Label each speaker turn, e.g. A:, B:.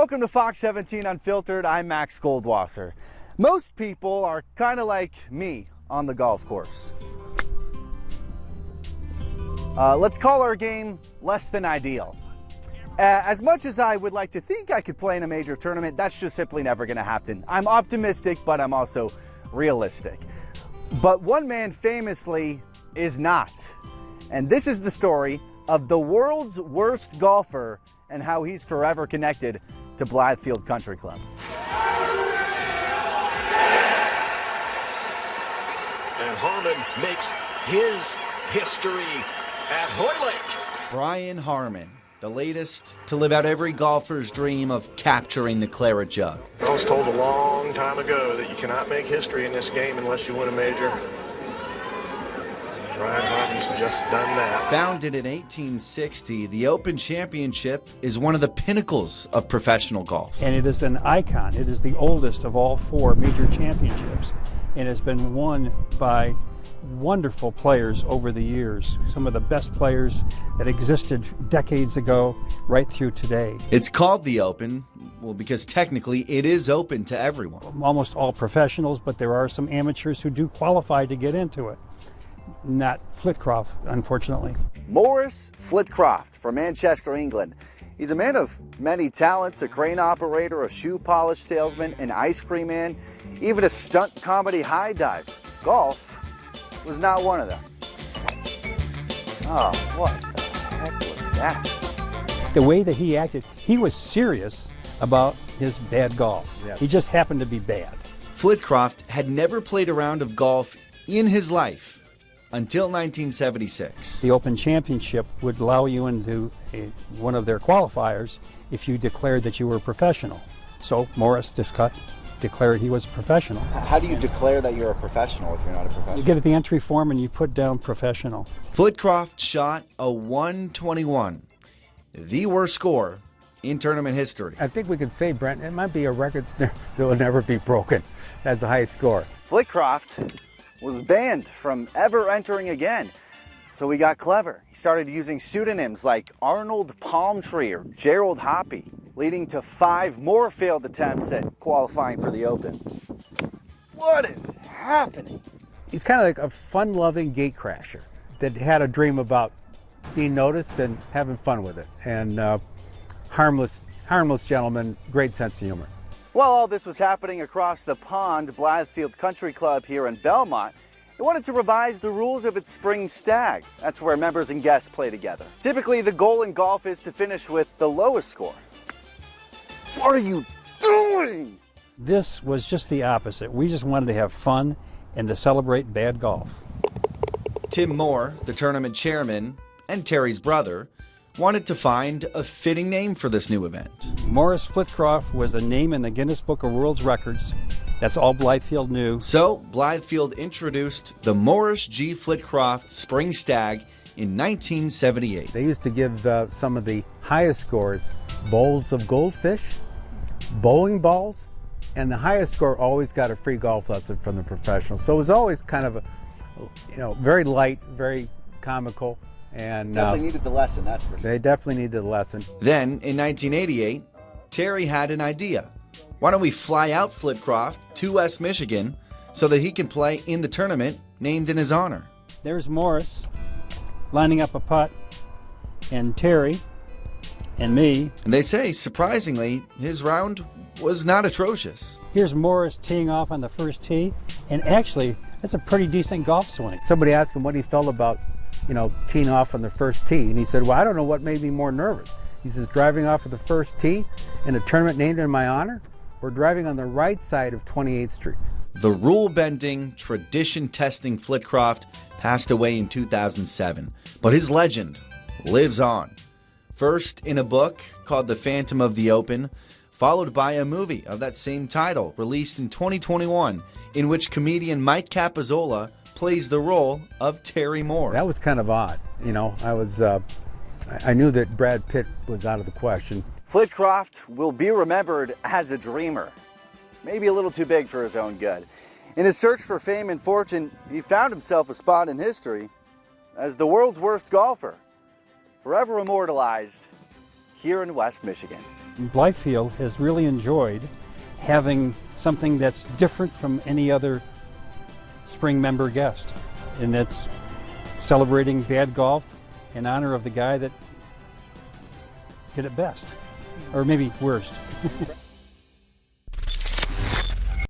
A: Welcome to Fox 17 Unfiltered. I'm Max Goldwasser. Most people are kind of like me on the golf course. Let's call our game less than ideal. As much as I would like to think I could play in a major tournament, that's just simply never going to happen. I'm optimistic, but I'm also realistic. But one man famously is not. And this is the story of the world's worst golfer and how he's forever connected to Blythefield Country Club.
B: And Harmon makes his history at Hoylake.
C: Brian Harmon, the latest to live out every golfer's dream of capturing the claret jug.
D: I was told a long time ago that you cannot make history in this game unless you win a major. Brian Harmon's just done that.
C: Founded in 1860, the Open Championship is one of the pinnacles of professional golf.
E: And it is an icon. It is the oldest of all four major championships and has been won by wonderful players over the years. Some of the best players that existed decades ago right through today.
C: It's called the Open, well, because technically it is open to everyone.
E: Almost all professionals, but there are some amateurs who do qualify to get into it. Not Flitcroft, unfortunately.
A: Maurice Flitcroft from Manchester, England. He's a man of many talents, a crane operator, a shoe polish salesman, an ice cream man, even a stunt comedy high dive. Golf was not one of them. Oh, what the heck was that?
E: The way that he acted, he was serious about his bad golf.
A: Yes.
E: He just happened to be bad.
C: Flitcroft had never played a round of golf in his life until 1976.
E: The Open Championship would allow you into one of their qualifiers if you declared that you were a professional. So Maurice declared he was a professional.
A: How do you declare that you're a professional if you're not a professional?
E: You get at the entry form and you put down professional.
C: Flitcroft shot a 121, the worst score in tournament history.
F: I think we can say, Brent, it might be a record that will never be broken as the highest score.
A: Flitcroft was banned from ever entering again. So he got clever. He started using pseudonyms like Arnold Palmtree or Gerald Hoppy, leading to 5 more failed attempts at qualifying for the Open. What is happening?
F: He's kind of like a fun-loving gate crasher that had a dream about being noticed and having fun with it. And harmless gentleman, great sense of humor.
A: While all this was happening across the pond, Blythefield Country Club here in Belmont, it wanted to revise the rules of its Spring Stag. That's where members and guests play together. Typically, the goal in golf is to finish with the lowest score. What are you doing?
E: This was just the opposite. We just wanted to have fun and to celebrate bad golf.
C: Tim Moore, the tournament chairman, and Terry's brother, wanted to find a fitting name for this new event.
E: Maurice Flitcroft was a name in the Guinness Book of World Records. That's all Blythefield knew.
C: So Blythefield introduced the Maurice G. Flitcroft Spring Stag in 1978.
F: They used to give some of the highest scores bowls of goldfish, bowling balls, and the highest score always got a free golf lesson from the professionals. So it was always kind of very light, very comical. And
A: Definitely needed the lesson, that's for sure.
F: They definitely needed the lesson.
C: Then, in 1988, Terry had an idea. Why don't we fly out Flitcroft to West Michigan so that he can play in the tournament named in his honor?
E: There's Maurice lining up a putt, and Terry, and me.
C: And they say, surprisingly, his round was not atrocious.
E: Here's Maurice teeing off on the first tee, and actually, that's a pretty decent golf swing.
F: Somebody asked him what he felt about teeing off on the first tee. And he said, well, I don't know what made me more nervous. He says, driving off of the first tee in a tournament named in my honor, or driving on the right side of 28th Street.
C: The rule-bending, tradition-testing Flitcroft passed away in 2007, but his legend lives on. First in a book called The Phantom of the Open, followed by a movie of that same title, released in 2021, in which comedian Mike Capozzola plays the role of Terry Moore.
F: That was kind of odd. I knew that Brad Pitt was out of the question.
A: Flitcroft will be remembered as a dreamer, maybe a little too big for his own good. In his search for fame and fortune, he found himself a spot in history as the world's worst golfer, forever immortalized here in West Michigan.
E: Blythefield has really enjoyed having something that's different from any other spring member guest, and that's celebrating bad golf in honor of the guy that did it best, or maybe worst.